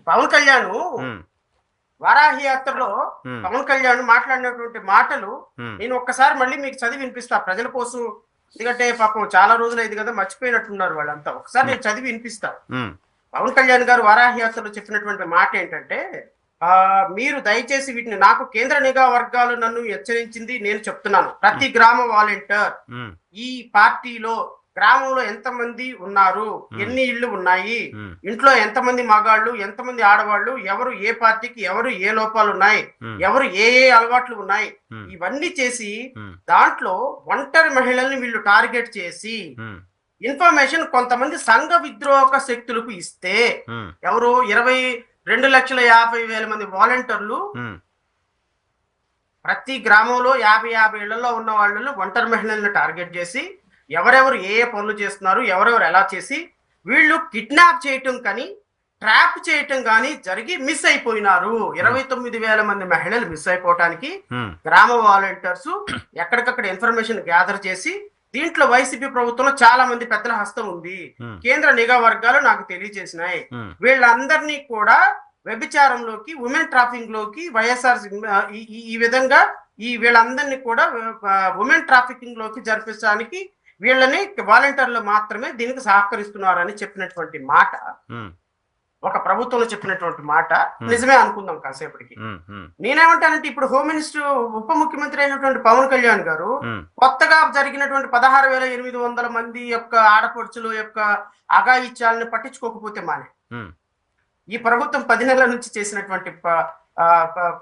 పవన్ కళ్యాణ్ ఉమ్, వారాహి యాత్రలో ఉమ్, పవన్ కళ్యాణ్ మాట్లాడినటువంటి మాటలు ఉమ్, నేను ఒక్కసారి మళ్ళీ మీకు చదివి వినిపిస్తా ప్రజల కోసం. ఎందుకంటే పాపం చాలా రోజులు అయింది కదా, మర్చిపోయినట్టున్నారు వాళ్ళంతా. ఒకసారి ఉమ్, నేను చదివి వినిపిస్తా. ఉమ్, పవన్ కళ్యాణ్ గారు వారాహి యాత్రలో చెప్పినటువంటి మాట ఏంటంటే, ఆ మీరు దయచేసి వీటిని, నాకు కేంద్ర నిఘా వర్గాలు నన్ను హెచ్చరించింది, నేను చెప్తున్నాను. ప్రతి గ్రామ వాలంటీర్, ఉమ్, ఈ పార్టీలో గ్రామంలో ఎంతమంది ఉన్నారు, ఉమ్, ఎన్ని ఇళ్ళు ఉన్నాయి, ఉమ్, ఇంట్లో ఎంతమంది మగాళ్ళు ఎంతమంది ఆడవాళ్ళు, ఎవరు ఏ పార్టీకి, ఎవరు ఏ లోపాలు ఉన్నాయి, ఉమ్, ఎవరు ఏ ఏ అలవాట్లు ఉన్నాయి, ఉమ్, ఇవన్నీ చేసి ఉమ్, దాంట్లో ఒంటరి మహిళల్ని వీళ్ళు టార్గెట్ చేసి ఉమ్, ఇన్ఫర్మేషన్ కొంతమంది సంఘ విద్రోహక శక్తులకు ఇస్తే, ఉమ్, ఎవరు 22,50,000 మంది వాలంటీర్లు ఉమ్, ప్రతి గ్రామంలో 50 ఇళ్లలో ఉన్న వాళ్ళని, ఒంటరి మహిళలను టార్గెట్ చేసి ఎవరెవరు ఏ ఏ పనులు చేస్తున్నారు, ఎవరెవరు ఎలా చేసి వీళ్ళు కిడ్నాప్ చేయటం కానీ ట్రాప్ చేయటం కానీ జరిగి మిస్ అయిపోయినారు. 29,000 మంది మహిళలు మిస్ అయిపోవటానికి ఉమ్, గ్రామ వాలంటీర్స్ ఎక్కడికక్కడ ఇన్ఫర్మేషన్ గ్యాదర్ చేసి, దీంట్లో వైసీపీ ప్రభుత్వంలో చాలా మంది పెద్దల హస్తం ఉంది, ఉమ్, కేంద్ర నిఘా వర్గాలు నాకు తెలియజేసినాయి. ఉమ్, వీళ్ళందరినీ కూడా వ్యభిచారంలోకి, ఉమెన్ ట్రాఫింగ్ లోకి, వైఎస్ఆర్ ఈ విధంగా వీళ్ళందరినీ కూడా ఉమెన్ ట్రాఫికింగ్ లోకి జరిపించడానికి వీళ్ళని వాలంటీర్లు మాత్రమే దీనికి సహకరిస్తున్నారని చెప్పినటువంటి మాట, ఉమ్, ఒక ప్రభుత్వంలో చెప్పినటువంటి మాట నిజమే అనుకుందాం కాసేపటికి. ఉమ్, ఉమ్, నేనేమంటానంటే, ఇప్పుడు హోమ్ మినిస్టర్, ఉప ముఖ్యమంత్రి అయినటువంటి పవన్ కళ్యాణ్ గారు ఉమ్, కొత్తగా జరిగినటువంటి 16,800 మంది యొక్క ఆడపడుచుల యొక్క అఘాయిత్యాలను పట్టించుకోకపోతే మానే, ఉమ్, ఈ ప్రభుత్వం 10 నెలల నుంచి చేసినటువంటి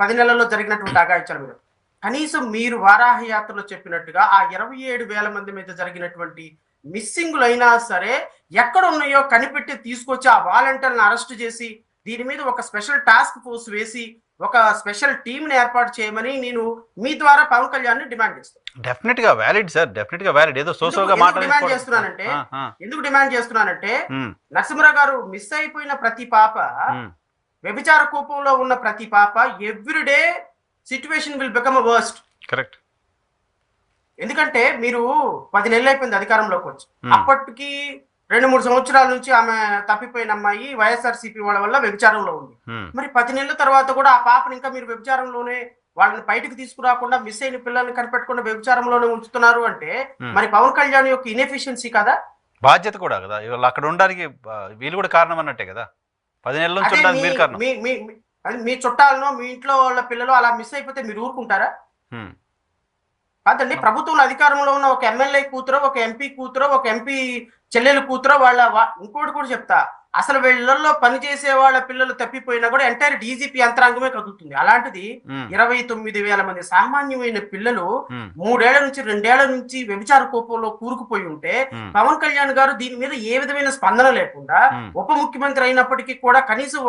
10 నెలల్లో జరిగినటువంటి అఘాయిత్యాల మీద కనీసం మీరు వారాహి యాత్రలో చెప్పినట్టుగా ఆ 27,000 మంది మీద జరిగినటువంటి మిస్సింగ్లు అయినా సరే ఎక్కడ ఉన్నాయో కనిపెట్టి తీసుకొచ్చి ఆ వాలంటీర్లను అరెస్ట్ చేసి దీని మీద ఒక స్పెషల్ టాస్క్ ఫోర్స్ వేసి ఒక స్పెషల్ టీంని ఏర్పాటు చేయమని నేను మీ ద్వారా పవన్ కళ్యాణ్ డిమాండ్ చేస్తాను. డెఫినెట్ గా వ్యాలిడ్ సార్, డెఫినెట్ గా వ్యాలిడ్. ఏదో సోషల్ గా డిమాండ్ చేస్తున్నానంటే, ఎందుకు డిమాండ్ చేస్తున్నానంటే, నరసింహరావు గారు మిస్ అయిపోయిన ప్రతి పాప, వ్యభిచార కూపంలో ఉన్న ప్రతి పాప, everyday situation will become worst. Correct. ఎందుకంటే మీరు 10 నెలలు అయిపోయింది అధికారంలోకి వచ్చి, అప్పటికి 2-3 సంవత్సరాల నుంచి ఆమె తప్పిపోయిన అమ్మాయి వైఎస్ఆర్సీపీ వాళ్ళ వల్ల వ్యభిచారంలో ఉంది. మరి 10 నెలల తర్వాత కూడా ఆ పాపను ఇంకా మీరు వ్యభిచారంలోనే, వాళ్ళని బయటకు తీసుకురాకుండా మిస్ అయిన పిల్లల్ని కనిపెట్టకుండా వ్యభిచారంలోనే ఉంచుతున్నారు అంటే మరి పవన్ కళ్యాణ్ యొక్క ఇన్ఎఫిషియన్సీ కదా, బాధ్యత కూడా కదా, ఇవాళ అక్కడ ఉండడానికి వీళ్ళు కూడా కారణం అన్నట్టే కదా. 10 నెలల నుంచి ఉండడానికి మీరు కారణం. మీ చుట్టాలను, మీ ఇంట్లో వాళ్ళ పిల్లలు అలా మిస్ అయిపోతే మీరు ఊరుకుంటారా? కాదండి, ప్రభుత్వంలో అధికారంలో ఉన్న ఒక ఎమ్మెల్యే కూతురో, ఒక ఎంపీ కూతురో, ఒక ఎంపీ చెల్లెలు కూతురో ఇంకోటి కూడా చెప్తా, అసలు వీళ్ళల్లో పనిచేసే వాళ్ళ పిల్లలు తప్పిపోయినా కూడా ఎంటైర్ డీజీపీ యంత్రాంగమే కదులుతుంది. అలాంటిది 29,000 మంది సామాన్యమైన పిల్లలు 3 ఏళ్ల నుంచి 2 ఏళ్ల నుంచి వ్యభిచార కోపంలో కూరుకుపోయి ఉంటే పవన్ కళ్యాణ్ గారు దీని మీద ఏ విధమైన స్పందన లేకుండా, ఉప ముఖ్యమంత్రి అయినప్పటికీ కూడా కనీసం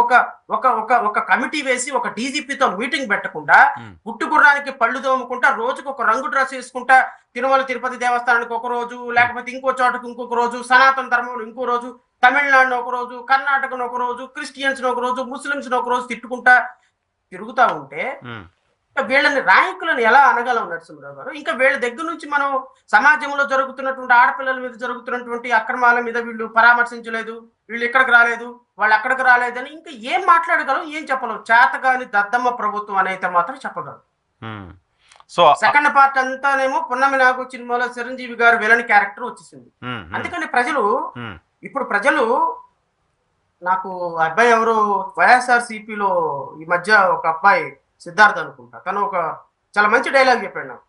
ఒక కమిటీ వేసి ఒక డీజీపీతో మీటింగ్ పెట్టకుండా, పుట్టుగుర్రానికి పళ్ళు తోముకుంటా రోజుకు ఒక రంగు డ్రెస్ వేసుకుంటా తిరుమల తిరుపతి దేవస్థానానికి ఒక రోజు, లేకపోతే ఇంకో చోటకు ఇంకొక రోజు, సనాతన ధర్మంలో ఇంకో రోజు, తమిళనాడును ఒక రోజు, కర్ణాటకను ఒక రోజు, క్రిస్టియన్స్ ఒక రోజు, ముస్లింస్ ఒక రోజు తిట్టుకుంటా తిరుగుతా ఉంటే వీళ్ళని నాయకులను ఎలా అనగలం నరసింహరావు గారు? ఇంకా వీళ్ళ దగ్గర నుంచి మనం సమాజంలో జరుగుతున్నటువంటి ఆడపిల్లల మీద జరుగుతున్నటువంటి అక్రమాల మీద వీళ్ళు పరామర్శించలేదు, వీళ్ళు ఇక్కడికి రాలేదు, వాళ్ళు అక్కడికి రాలేదని ఇంకా ఏం మాట్లాడగలం, ఏం చెప్పలేం. చేతగాని దద్దమ్మ ప్రభుత్వం అనేది మాత్రం చెప్పగలం. సో సెకండ్ పార్ట్ అంతానేమో పున్నమి నాగు సినిమాలో చిరంజీవి గారు విలన్ క్యారెక్టర్ వచ్చేసింది. అందుకని ప్రజలు నాకు అబ్బాయి ఎవరు వైఎస్ఆర్సీపీలో ఈ మధ్య ఒక అబ్బాయి సిద్ధార్థ్ అనుకుంటా, తను ఒక చాలా మంచి డైలాగ్ చెప్పాడు నాకు.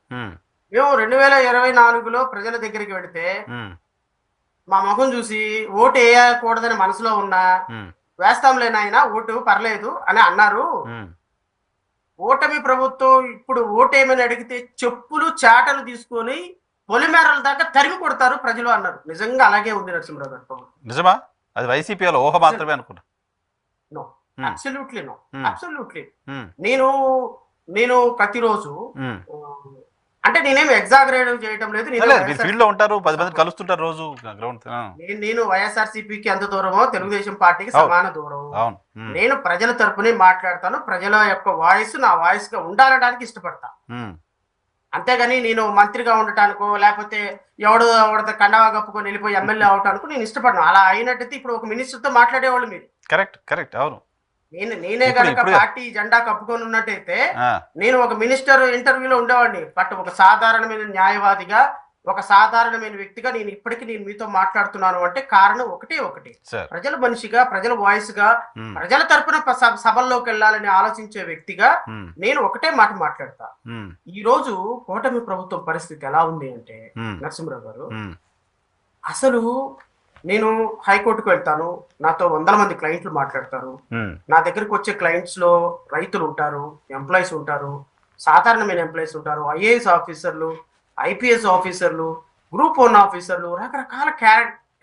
మేము 2024లో ప్రజల దగ్గరికి వెళితే మా ముఖం చూసి ఓటు వేయకూడదని మనసులో ఉన్నా వేస్తాంలేనాయన ఓటు పర్లేదు అని అన్నారు. ఓటమి ప్రభుత్వం ఇప్పుడు ఓటేమని అడిగితే చెప్పులు చాటలు తీసుకొని పొలిమేరల దాకా తరిమి కొడతారు ప్రజలు అన్నారు. నిజంగా అలాగే ఉంది నరసింహరావు గారు. నిజమా? అది వైసీపీ ఊహ మాత్రమే అనుకున్నా. No, absolutely no, absolutely. నేను ప్రతిరోజు, అంటే నేనేమి ఎగ్జాగరేట్ చేయడం లేదు, ఫీల్డ్ లో ఉంటారు, 10 మంది కలుస్తుంటారు రోజు గ్రౌండ్. నేను వైఎస్ఆర్సీపీకి ఎంత దూరమో తెలుగుదేశం పార్టీకి సమాన దూరం. నేను ప్రజల తరపునే మాట్లాడతాను, ప్రజల యొక్క వాయిస్ నా వాయిస్ గా ఉండాలడానికి ఇష్టపడతా. అంతేగాని నేను మంత్రిగా ఉండటానికో లేకపోతే ఎవడో కండవా కప్పుకొని వెళ్ళిపోయి ఎమ్మెల్యే అవటానికో నేను ఇష్టపడను. అలా అయినట్టయితే ఇప్పుడు ఒక మినిస్టర్ తో మాట్లాడేవాళ్ళు మీరు. కరెక్ట్, అవును. నేనే గనక పార్టీ జెండా కప్పుకొని ఉన్నట్టయితే నేను ఒక మినిస్టర్ ఇంటర్వ్యూలో ఉండేవాడిని. బట్ ఒక సాధారణమైన న్యాయవాదిగా, ఒక సాధారణమైన వ్యక్తిగా నేను ఇప్పటికీ నేను మీతో మాట్లాడుతున్నాను అంటే కారణం ఒకటి ప్రజల మనిషిగా, ప్రజల వాయిస్ గా, ప్రజల తరపున సభల్లోకి వెళ్ళాలని ఆలోచించే వ్యక్తిగా నేను ఒకటే మాట మాట్లాడతా. ఈ రోజు కూటమి ప్రభుత్వం పరిస్థితి ఎలా ఉంది అంటే నరసింహరావు గారు, అసలు నేను హైకోర్టుకు వెళ్తాను, నాతో 100 మంది క్లయింట్లు మాట్లాడతారు. నా దగ్గరకు వచ్చే క్లయింట్స్ లో రైతులు ఉంటారు, ఎంప్లాయీస్ ఉంటారు, సాధారణమైన ఎంప్లాయీస్ ఉంటారు, ఐఏఎస్ ఆఫీసర్లు, ఐపీఎస్ ఆఫీసర్లు, గ్రూప్ 1 ఆఫీసర్లు, రకరకాల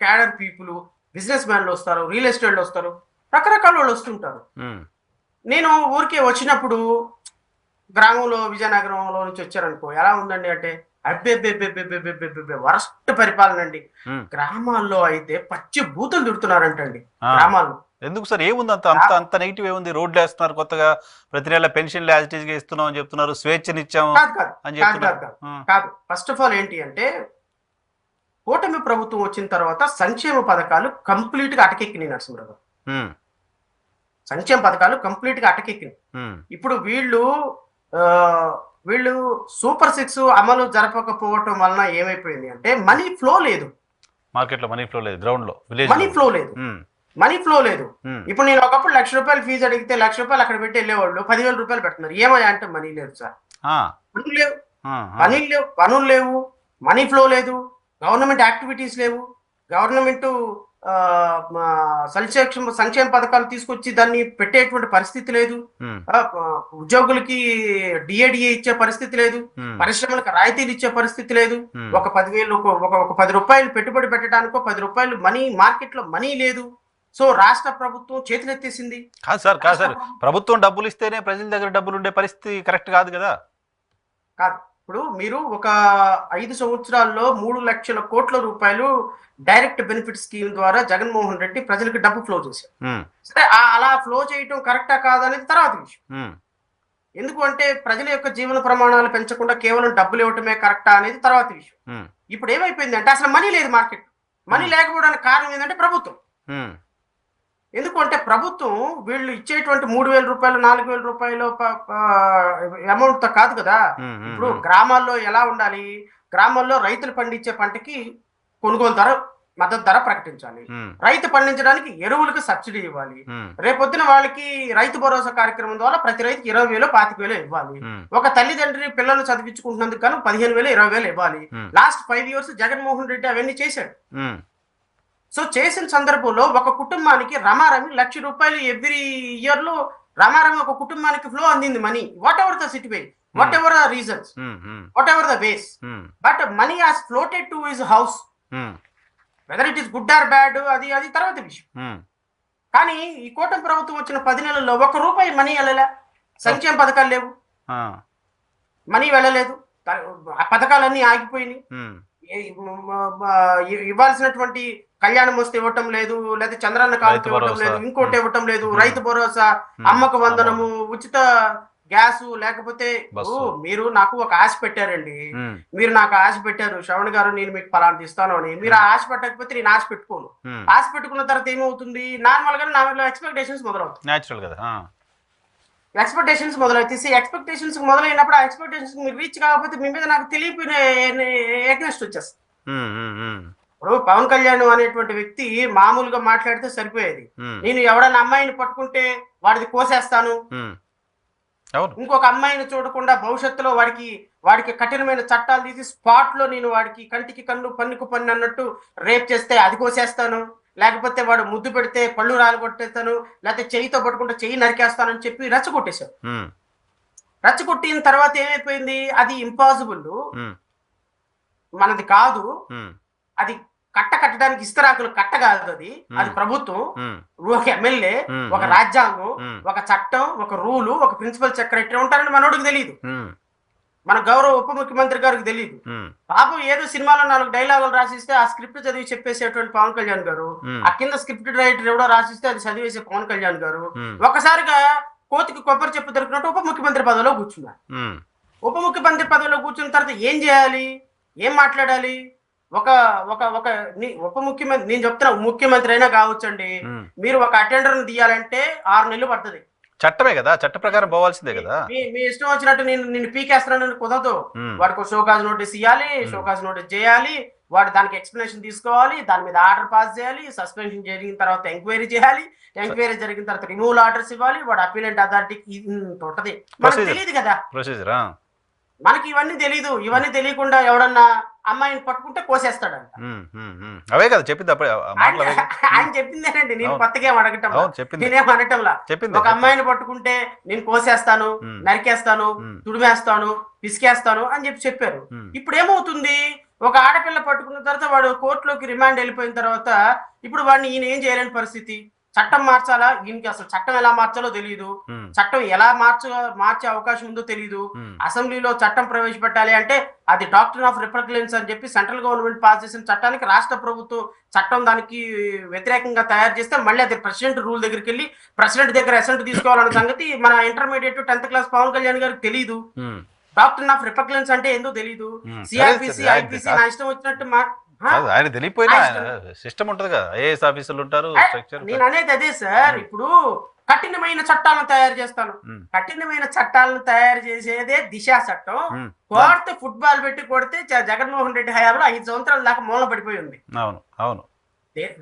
క్యాడర్ పీపుల్, బిజినెస్ మ్యాన్లు వస్తారు, రియల్ ఎస్టేట్లు వస్తారు, రకరకాల వాళ్ళు వస్తుంటారు. నేను ఊరికే వచ్చినప్పుడు గ్రామంలో విజయనగరంలో నుంచి వచ్చారనుకో, ఎలా ఉందండి అంటే అబ్బే వరస్ట్ పరిపాలన అండి. గ్రామాల్లో అయితే పచ్చి బూతులు తిడుతున్నారంటండి గ్రామాల్లో. ఎందుకు సార్? ఏముంది అంత అంత నెగిటివ్ ఏముంది? రోడ్లు వేస్తున్నారు, కొత్తగా ప్రతి నెల పెన్షన్లు యాజ్ ఇట్ ఈజ్ గా ఇస్తున్నాం అని చెప్తున్నారు, స్వేచ్ఛనిచ్చాము అని చెప్తున్నారు. కాదు, ఫస్ట్ ఆఫ్ ఆల్ ఏంటి అంటే కూటమి ప్రభుత్వం వచ్చిన తర్వాత సంక్షేమ పథకాలు కంప్లీట్ గా అటకెక్కినాయి నరసింహరావు. సంక్షేమ పథకాలు కంప్లీట్ గా అటకెక్కినాయి. ఇప్పుడు వీళ్ళు సూపర్ 6 అమలు జరపకపోవటం వలన ఏమైపోయింది అంటే మనీ ఫ్లో లేదు, మార్కెట్ లో మనీ ఫ్లో లేదు, గ్రౌండ్ లో మనీ ఫ్లో లేదు. ఇప్పుడు నేను ఒకప్పుడు ₹1,00,000 ఫీజు అడిగితే ₹1,00,000 అక్కడ పెట్టి వెళ్ళేవాళ్ళు ₹10,000 పెడుతున్నారు. ఏమయ్యా అంటే మనీ లేదు సార్, పనులు లేవు, మనీ ఫ్లో లేదు, గవర్నమెంట్ యాక్టివిటీస్ లేవు, గవర్నమెంట్ సంక్షేమ పథకాలు తీసుకొచ్చి దాన్ని పెట్టేటువంటి పరిస్థితి లేదు, ఉద్యోగులకి డిఏడిఏ ఇచ్చే పరిస్థితి లేదు, పరిశ్రమలకు రాయితీలు ఇచ్చే పరిస్థితి లేదు, ఒక 10,000 ఒక ₹10 పెట్టుబడి పెట్టడానికో ₹10 మనీ మార్కెట్ లో మనీ లేదు. సో రాష్ట్ర ప్రభుత్వం చేతులెత్తేసింది. కాదు సార్, ప్రభుత్వం డబ్బులు ఇస్తేనే ప్రజల దగ్గర డబ్బులు ఉండే పరిస్థితి కరెక్ట్ కాదు కదా. కాదు, ఇప్పుడు మీరు ఒక 5 సంవత్సరాల్లో 3 లక్షల కోట్ల రూపాయలు డైరెక్ట్ బెనిఫిట్ స్కీమ్ ద్వారా జగన్మోహన్ రెడ్డి ప్రజలకు డబ్బు ఫ్లో చేశారు. సరే, అలా ఫ్లో చేయటం కరెక్టా కాదనేది తర్వాత విషయం. ఎందుకు అంటే ప్రజల యొక్క జీవన ప్రమాణాలు పెంచకుండా కేవలం డబ్బులు ఇవ్వటమే కరెక్టా అనేది తర్వాత విషయం. ఇప్పుడు ఏమైపోయింది అంటే అసలు మనీ లేదు మార్కెట్. మనీ లేకపోవడానికి కారణం ఏంటంటే ప్రభుత్వం. ఎందుకు అంటే ప్రభుత్వం వీళ్ళు ఇచ్చేటువంటి ₹3,000 ₹4,000 అమౌంట్ తో కాదు కదా. ఇప్పుడు గ్రామాల్లో ఎలా ఉండాలి, గ్రామాల్లో రైతులు పండించే పంటకి కొనుగోలు ధర, మద్దతు ధర ప్రకటించాలి, రైతు పండించడానికి ఎరువులకు సబ్సిడీ ఇవ్వాలి, రేపొద్దున వాళ్ళకి రైతు భరోసా కార్యక్రమం ద్వారా ప్రతి రైతుకి 20,000 25,000 ఇవ్వాలి, ఒక తల్లిదండ్రి పిల్లలు చదివించుకుంటున్నందుకు గాను 15,000 20,000 ఇవ్వాలి. లాస్ట్ 5 years జగన్మోహన్ రెడ్డి అవన్నీ చేశాడు. సో చేసిన సందర్భంలో ఒక కుటుంబానికి రమారమి ₹1,00,000 ఎవ్రీ ఇయర్ లో రమారమి ఒక కుటుంబానికి ఫ్లో అందింది money. What ever the situation, what ever the reasons, what ever the ways, but money has floated to his house. Whether it is good or bad అది తర్వాత విషయం. కానీ ఈ కూటమి ప్రభుత్వం వచ్చిన 10 నెలల్లో ₹1 మనీ వెళ్ళలే, సంక్షేమ పథకాలు లేవు, మనీ వెళ్ళలేదు, ఆ పథకాలన్నీ ఆగిపోయినాయి. ఇవ్వాల్సినటువంటి కళ్యాణం వస్తే ఇవ్వటం లేదు, లేదా చంద్రన్న కానుక ఇవ్వటం లేదు, ఇంకోటి ఇవ్వటం లేదు, రైతు భరోసా, అమ్మక వందనము, ఉచిత గ్యాస్, లేకపోతే మీరు నాకు ఒక ఆశ పెట్టారండి, మీరు నాకు ఆశ పెట్టారు శ్రవణ్ గారు, నేను మీకు ఫలాంటి ఇస్తాను అని. మీరు ఆ ఆశ పెట్టకపోతే నేను ఆశ పెట్టుకోను. ఆశ పెట్టుకున్న తర్వాత ఏమవుతుంది, నార్మల్ గా నా ఎక్స్పెక్టేషన్స్ మొదలవుతాయి. ఎక్స్పెక్టేషన్స్ మొదలవుతాయి. ఎక్స్పెక్టేషన్స్ మొదలైనప్పుడు ఆ ఎక్స్పెక్టేషన్స్ మీరు రీచ్ కాకపోతే మీ మీద నాకు తెలియపోయిన ఎగ్నెస్ట్ వచ్చేస్తుంది. ఇప్పుడు పవన్ కళ్యాణ్ అనేటువంటి వ్యక్తి మామూలుగా మాట్లాడితే సరిపోయేది, నేను ఎవడన్నా అమ్మాయిని పట్టుకుంటే వాడిది కోసేస్తాను, ఇంకొక అమ్మాయిని చూడకుండా భవిష్యత్తులో వాడికి కఠినమైన చట్టాలు తీసి స్పాట్ లో నేను వాడికి కంటికి కన్ను పన్నుకు పన్ను అన్నట్టు రేప్ చేస్తే అది కోసేస్తాను, లేకపోతే వాడు ముద్దు పెడితే పళ్ళు రాలగొట్టేస్తాను, లేకపోతే చెయ్యితో పట్టుకుంటే చెయ్యి నరికేస్తానని చెప్పి రెచ్చగొట్టేశారు. రెచ్చగొట్టిన తర్వాత ఏమైపోయింది, అది ఇంపాసిబుల్, మనది కాదు, అది కట్టడానికి ఇస్తరాకులు కట్ట కాదు, అది ప్రభుత్వం, ఒక ఎమ్మెల్యే, ఒక రాజ్యాంగం, ఒక చట్టం, ఒక రూలు, ఒక ప్రిన్సిపల్ సెక్రటరీ ఉంటారని మనోడికి తెలియదు, మన గౌరవ ఉప ముఖ్యమంత్రి గారికి తెలియదు. పాపం ఏదో సినిమాలో 4 డైలాగులు రాసిస్తే ఆ స్క్రిప్ట్ చదివి చెప్పేసేటువంటి పవన్ కళ్యాణ్ గారు, ఆ కింద స్క్రిప్ట్ రైటర్ ఎవడో రాసిస్తే అది చదివేసే పవన్ కళ్యాణ్ గారు ఒకసారిగా కోతికి కొబ్బరి చెప్పు దొరికినట్టు ఉప ముఖ్యమంత్రి పదవిలో కూర్చున్నారు. ఉప ముఖ్యమంత్రి పదవిలో కూర్చున్న తర్వాత ఏం చేయాలి, ఏం మాట్లాడాలి, ఒక ఒక ఒక ఉప ముఖ్యమంత్రి, నేను చెప్తున్నా ముఖ్యమంత్రి అయినా కావచ్చండి, మీరు ఒక అటెండర్ని తీయాలంటే 6 నెలలు పడుతుంది. చట్టమే కదా, చట్ట ప్రకారం పోవాల్సిందే కదా. మీ ఇష్టం వచ్చినట్టు నిన్ను పీకేస్తున్నాను కుదరదు. వాడికి షోకాజ్ నోటీస్ ఇవ్వాలి, షోకాజ్ నోటీస్ చేయాలి, వాడు దానికి ఎక్స్ప్లెనేషన్ తీసుకోవాలి, దాని మీద ఆర్డర్ పాస్ చేయాలి, సస్పెన్షన్ జరిగిన తర్వాత ఎంక్వైరీ చేయాలి, ఎంక్వైరీ జరిగిన తర్వాత రిమూవల్ ఆర్డర్స్ ఇవ్వాలి, వాడు అపీలెంట్ అథారిటీకి ఉంటది. మనకు తెలియదు కదా ప్రొసీజర్, మనకి ఇవన్నీ తెలీదు. ఇవన్నీ తెలియకుండా ఎవడన్నా అమ్మాయిని పట్టుకుంటే కోసేస్తాడంట. అవే కదా చెప్పింది ఆయన చెప్పిందేనండి, నేను కొత్తగా ఏం అడగటం, నేనేం అనటంలా. ఒక అమ్మాయిని పట్టుకుంటే నేను కోసేస్తాను, నరికేస్తాను, తుడిమేస్తాను, పిసికేస్తాను అని చెప్పారు. ఇప్పుడు ఏమవుతుంది, ఒక ఆడపిల్ల పట్టుకున్న తర్వాత వాడు కోర్టులోకి రిమాండ్ వెళ్ళిపోయిన తర్వాత ఇప్పుడు వాడిని ఈయన ఏం చేయలేని పరిస్థితి. చట్టం మార్చాలా, ఈయనకి అసలు చట్టం ఎలా మార్చాలో తెలియదు, చట్టం ఎలా మార్చే అవకాశం ఉందో తెలియదు. అసెంబ్లీలో చట్టం ప్రవేశపెట్టాలి అంటే అది డాక్ట్రిన్ ఆఫ్ రిపబ్లికన్స్ అని చెప్పి సెంట్రల్ గవర్నమెంట్ పాస్ చేసిన చట్టానికి రాష్ట్ర ప్రభుత్వం చట్టం దానికి వ్యతిరేకంగా తయారు చేస్తే మళ్ళీ అది ప్రెసిడెంట్ రూల్ దగ్గరికి వెళ్ళి ప్రెసిడెంట్ దగ్గర అసెంట్ తీసుకోవాలన్న సంగతి మన intermediate 10th class Pawan Kalyan గారికి తెలియదు. డాక్ట్రిన్ ఆఫ్ రిపబ్లికన్స్ అంటే ఏందో తెలియదు. సిఆర్పిసి, ఐపీసీ నా ఇష్టం వచ్చినట్టు ఆయన తెలియపోయినా సిస్టమ్ ఉంటది కదా, ఐఏఎస్ ఆఫీసర్లు ఉంటారు. నేను అనేది అదే సార్, ఇప్పుడు కఠినమైన చట్టాలను తయారు చేస్తాను. కఠినమైన చట్టాలను తయారు చేసేదే దిశ చట్టం. కోడితే ఫుట్బాల్ పెట్టి కొడితే జగన్మోహన్ రెడ్డి హయాంలో 5 సంవత్సరాల దాకా మూలన పడిపోయి ఉంది. అవును అవును.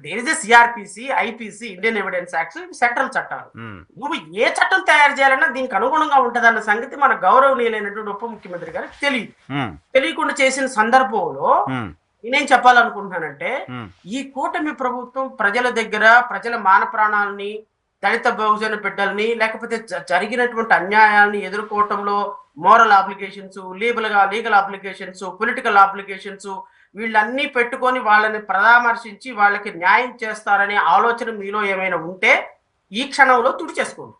There is CrPC, IPC, Indian evidence acts, central చట్టాలు. నువ్వు ఏ చట్టం తయారు చేయాలన్నా దీనికి అనుగుణంగా ఉంటదన్న సంగతి మన గౌరవనీయులైనటువంటి ఉప ముఖ్యమంత్రి గారికి తెలియదు. తెలియకుండా చేసిన సందర్భంలో నేనేం చెప్పాలనుకుంటున్నానంటే, ఈ కూటమి ప్రభుత్వం ప్రజల దగ్గర ప్రజల మాన ప్రాణాలని, దళిత బహుజన బిడ్డల్ని, లేకపోతే జరిగినటువంటి అన్యాయాన్ని ఎదుర్కోవటంలో moral applications, legal applications, political applications వీళ్ళన్నీ పెట్టుకొని వాళ్ళని పరామర్శించి వాళ్ళకి న్యాయం చేస్తారనే ఆలోచన మీలో ఏమైనా ఉంటే ఈ క్షణంలో తుడిచేసుకోండి.